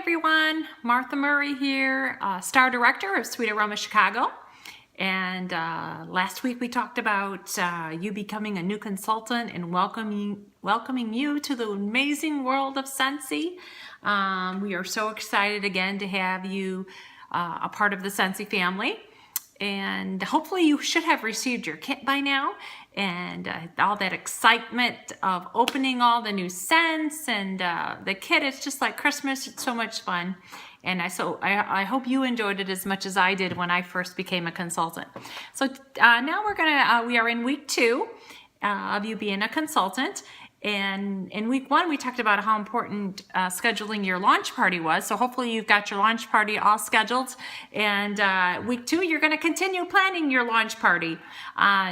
everyone, Martha Murray here, Star Director of Sweet Aroma Chicago. And last week we talked about you becoming a new consultant and welcoming you to the amazing world of Scentsy. We are so excited again to have you a part of the Scentsy family. And hopefully you should have received your kit by now, and all that excitement of opening all the new scents and the kit. It's just like Christmas. It's so much fun, and I hope you enjoyed it as much as I did when I first became a consultant. So now we are in week 2 of you being a consultant. And in week 1, we talked about how important scheduling your launch party was. So hopefully you've got your launch party all scheduled. And week 2, you're going to continue planning your launch party.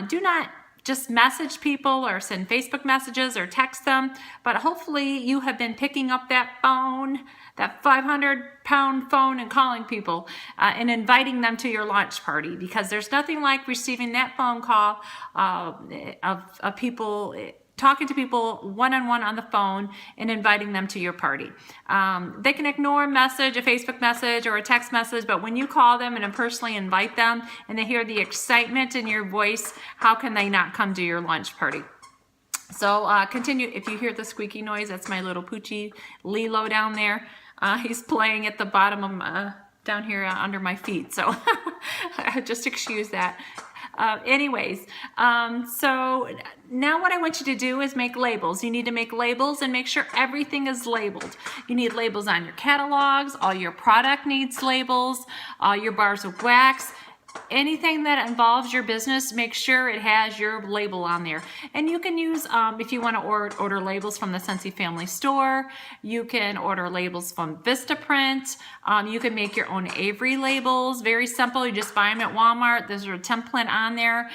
Do not just message people or send Facebook messages or text them, but hopefully you have been picking up that phone, that 500-pound phone, and calling people and inviting them to your launch party, because there's nothing like receiving that phone call of people, talking to people one-on-one on the phone and inviting them to your party. They can ignore a message, a Facebook message or a text message, but when you call them and personally invite them and they hear the excitement in your voice, how can they not come to your launch party? So continue. If you hear the squeaky noise, that's my little Poochie Lilo down there. He's playing at the bottom of down here under my feet, so just excuse that. So now what I want you to do is make labels. You need to make labels and make sure everything is labeled. You need labels on your catalogs. All your product needs labels. All your bars of wax. Anything that involves your business, make sure it has your label on there. And you can use, if you want to order labels from the Scentsy Family Store, you can order labels from Vistaprint. You can make your own Avery labels. Very simple. You just buy them at Walmart. There's a template on there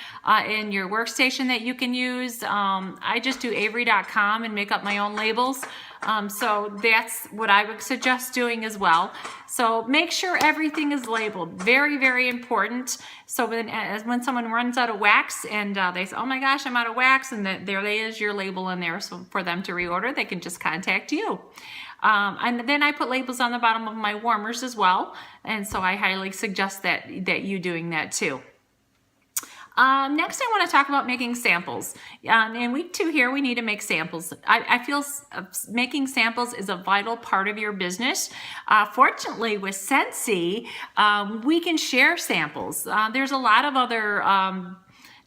in your workstation that you can use. I just do Avery.com and make up my own labels. So that's what I would suggest doing as well. So make sure everything is labeled. Very, very important. So when someone runs out of wax and they say, oh my gosh, I'm out of wax, and there is your label in there. So for them to reorder, they can just contact you. And then I put labels on the bottom of my warmers as well. And so I highly suggest that you doing that too. Next, I want to talk about making samples. In week 2 here, we need to make samples. I feel making samples is a vital part of your business. Fortunately, with Scentsy, we can share samples. There's a lot of other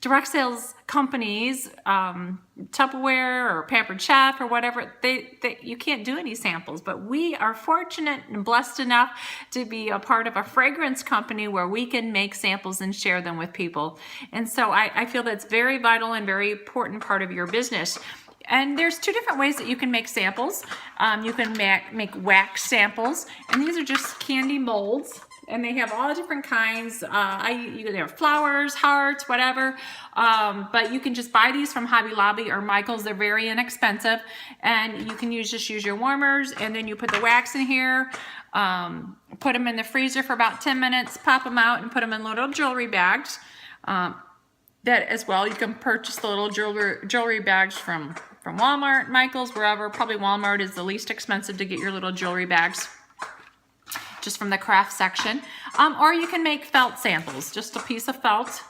direct sales companies, Tupperware or Pampered Chef or whatever, you can't do any samples, but we are fortunate and blessed enough to be a part of a fragrance company where we can make samples and share them with people. And so I feel that's very vital and very important part of your business. And there's 2 different ways that you can make samples. You can make wax samples, and these are just candy molds. And they have all different kinds. They're flowers, hearts, whatever. But you can just buy these from Hobby Lobby or Michael's. They're very inexpensive. And you can just use your warmers. And then you put the wax in here. Put them in the freezer for about 10 minutes. Pop them out and put them in little jewelry bags. That as well. You can purchase the little jewelry bags from Walmart, Michael's, wherever. Probably Walmart is the least expensive to get your little jewelry bags, just from the craft section. Or you can make felt samples, just a piece of felt,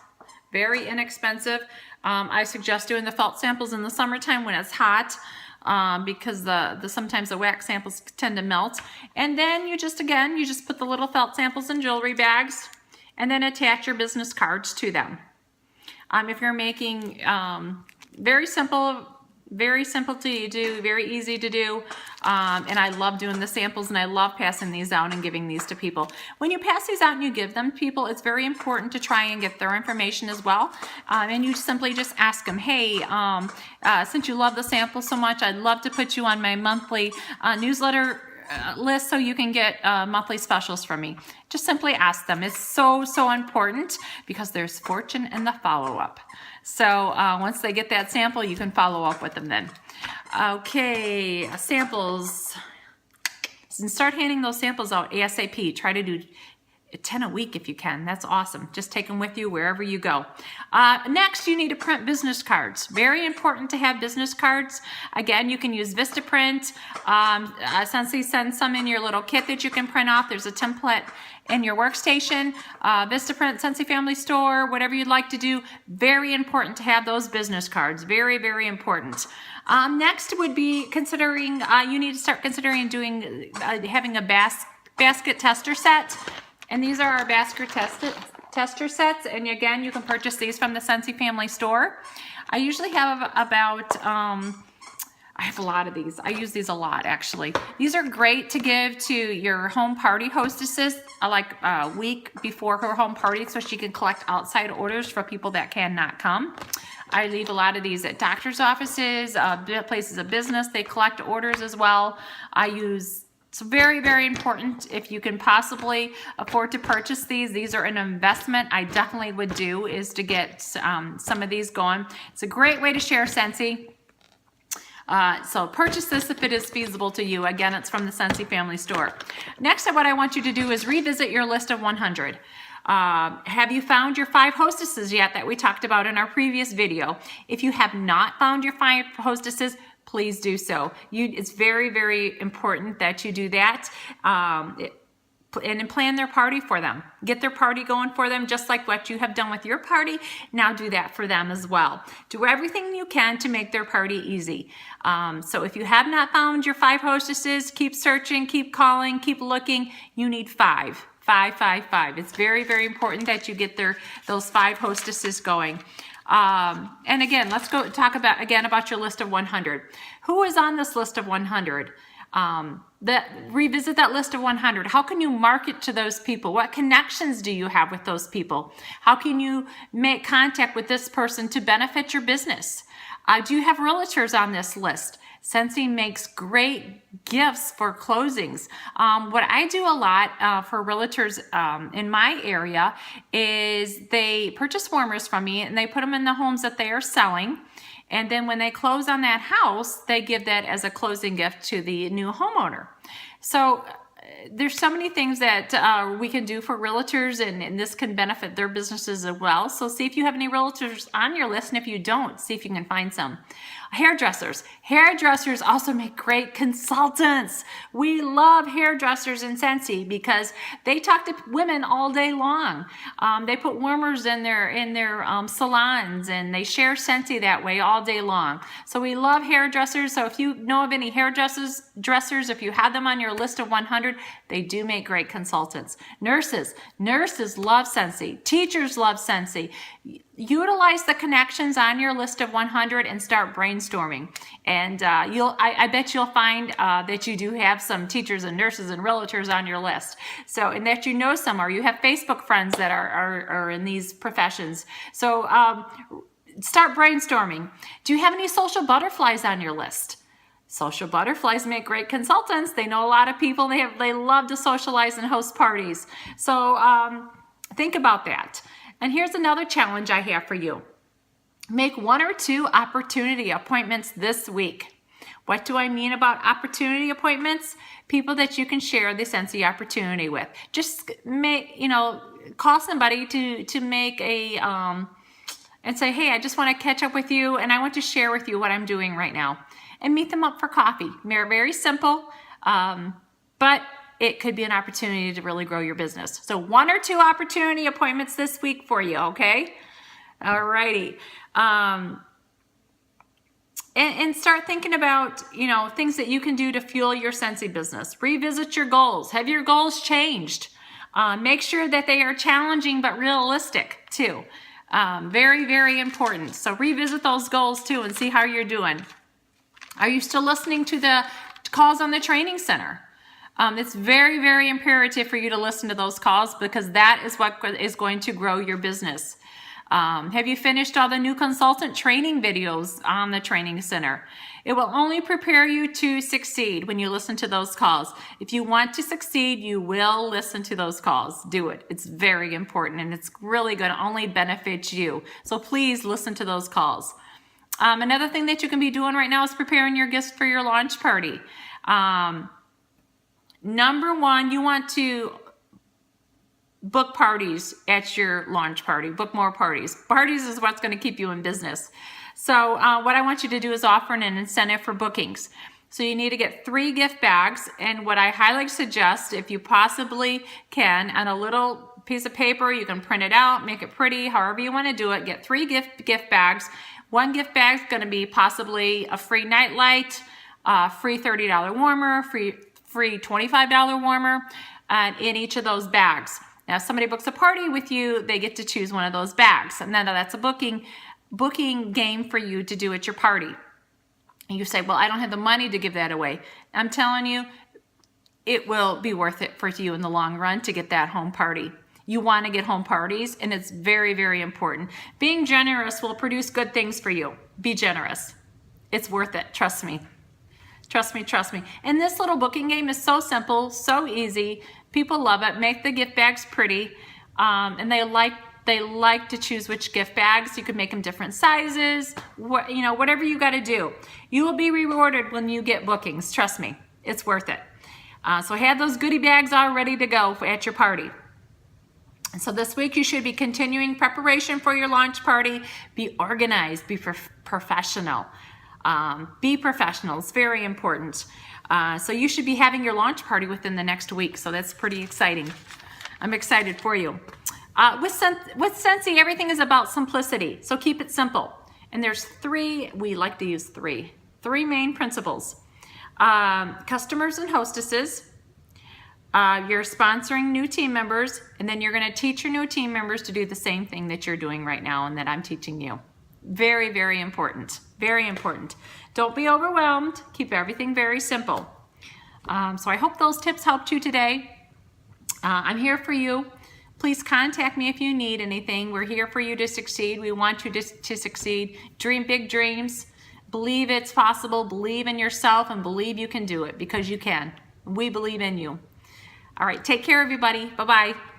very inexpensive. I suggest doing the felt samples in the summertime when it's hot, because sometimes the wax samples tend to melt. And then you just put the little felt samples in jewelry bags and then attach your business cards to them. If you're making very simple to do, very easy to do, and I love doing the samples, and I love passing these out and giving these to people. When you pass these out and you give them to people, it's very important to try and get their information as well. And you simply just ask them, hey, since you love the sample so much, I'd love to put you on my monthly newsletter list so you can get monthly specials from me. Just simply ask them. It's so important, because there's fortune in the follow-up. So once they get that sample, you can follow up with them then. Okay, samples. And start handing those samples out ASAP. Try to do 10 a week if you can. That's awesome. Just take them with you wherever you go. Next, you need to print business cards. Very important to have business cards. Again, you can use Vistaprint. Scentsy sends some in your little kit that you can print off. There's a template in your workstation. Vistaprint, Scentsy Family Store, whatever you'd like to do. Very important to have those business cards. Very, very important. Next would be considering, you need to start considering doing, having a basket tester set. And these are our basket tester sets. And again, you can purchase these from the Scentsy Family Store. I usually have about, I have a lot of these. I use these a lot, actually. These are great to give to your home party hostesses, like a week before her home party, so she can collect outside orders for people that cannot come. I leave a lot of these at doctor's offices, places of business. They collect orders as well. It's very, very important if you can possibly afford to purchase these. These are an investment I definitely would do, is to get some of these going. It's a great way to share Scentsy. So purchase this if it is feasible to you. Again, it's from the Scentsy Family Store. Next, what I want you to do is revisit your list of 100. Have you found your 5 hostesses yet that we talked about in our previous video? If you have not found your 5 hostesses, please do so. It's very, very important that you do that. And plan their party for them. Get their party going for them, just like what you have done with your party. Now do that for them as well. Do everything you can to make their party easy. So if you have not found your 5 hostesses, keep searching, keep calling, keep looking. You need 5. 5, 5, 5. It's very, very important that you get those 5 hostesses going. And again, let's go talk about your list of 100. Who is on this list of 100? Revisit that list of 100. How can you market to those people? What connections do you have with those people? How can you make contact with this person to benefit your business? Do you have realtors on this list? Scentsy makes great gifts for closings. What I do a lot for realtors in my area is they purchase warmers from me and they put them in the homes that they are selling. And then when they close on that house, they give that as a closing gift to the new homeowner. So there's so many things that we can do for realtors, and this can benefit their businesses as well. So see if you have any realtors on your list, and if you don't, see if you can find some. Hairdressers. Hairdressers also make great consultants. We love hairdressers in Scentsy because they talk to women all day long. They put warmers in their salons, and they share Scentsy that way all day long. So we love hairdressers. So if you know of any hairdressers, if you have them on your list of 100, they do make great consultants. Nurses love Scentsy. Teachers love Scentsy. Utilize the connections on your list of 100 and start brainstorming. And I bet you'll find that you do have some teachers and nurses and realtors on your list. So, and that you know some, or you have Facebook friends that are in these professions. So start brainstorming. Do you have any social butterflies on your list? Social butterflies make great consultants. They know a lot of people. They love to socialize and host parties. So think about that. And here's another challenge I have for you. Make 1 or 2 opportunity appointments this week. What do I mean about opportunity appointments? People that you can share the Scentsy opportunity with. Just call somebody to make a, and say, hey, I just want to catch up with you and I want to share with you what I'm doing right now. And meet them up for coffee. They're very simple, but it could be an opportunity to really grow your business. So 1 or 2 opportunity appointments this week for you, okay? All righty. And start thinking about, things that you can do to fuel your Scentsy business. Revisit your goals. Have your goals changed? Make sure that they are challenging but realistic too. Very, very important. So revisit those goals too and see how you're doing. Are you still listening to the calls on the training center? It's very, very imperative for you to listen to those calls because that is what is going to grow your business. Have you finished all the new consultant training videos on the training center? It will only prepare you to succeed when you listen to those calls. If you want to succeed, you will listen to those calls. Do it. It's very important and it's really going to only benefit you. So please listen to those calls. Another thing that you can be doing right now is preparing your gifts for your launch party. Number one, you want to book parties at your launch party. Book more parties. Parties is what's going to keep you in business. So what I want you to do is offer an incentive for bookings. So you need to get 3 gift bags, and what I highly suggest, if you possibly can, on a little piece of paper, you can print it out, make it pretty, however you want to do it. Get 3 gift bags. 1 gift bag is going to be possibly a free nightlight, free $30 warmer, free $25 warmer, in each of those bags. Now, if somebody books a party with you, they get to choose one of those bags, and then that's a booking game for you to do at your party. And you say, well, I don't have the money to give that away. I'm telling you, it will be worth it for you in the long run to get that home party. You want to get home parties, and it's very, very important. Being generous will produce good things for you. Be generous. It's worth it. Trust me. Trust me, trust me. And this little booking game is so simple, so easy. People love it. Make the gift bags pretty. And they like to choose which gift bags. You can make them different sizes, whatever you got to do. You will be rewarded when you get bookings. Trust me, it's worth it. So have those goodie bags all ready to go at your party. And so this week you should be continuing preparation for your launch party. Be organized, be professional. Be professional, it's very important. So you should be having your launch party within the next week. So that's pretty exciting. I'm excited for you. With Scentsy, everything is about simplicity, so keep it simple. And there's 3, we like to use 3 main principles. Customers and hostesses, you're sponsoring new team members, and then you're gonna teach your new team members to do the same thing that you're doing right now and that I'm teaching you. Very, very important, very important. Don't be overwhelmed, keep everything very simple. So I hope those tips helped you today. I'm here for you. Please contact me if you need anything. We're here for you to succeed. We want you to succeed. Dream big dreams. Believe it's possible. Believe in yourself and believe you can do it, because you can. We believe in you. All right, take care, everybody. Bye-bye.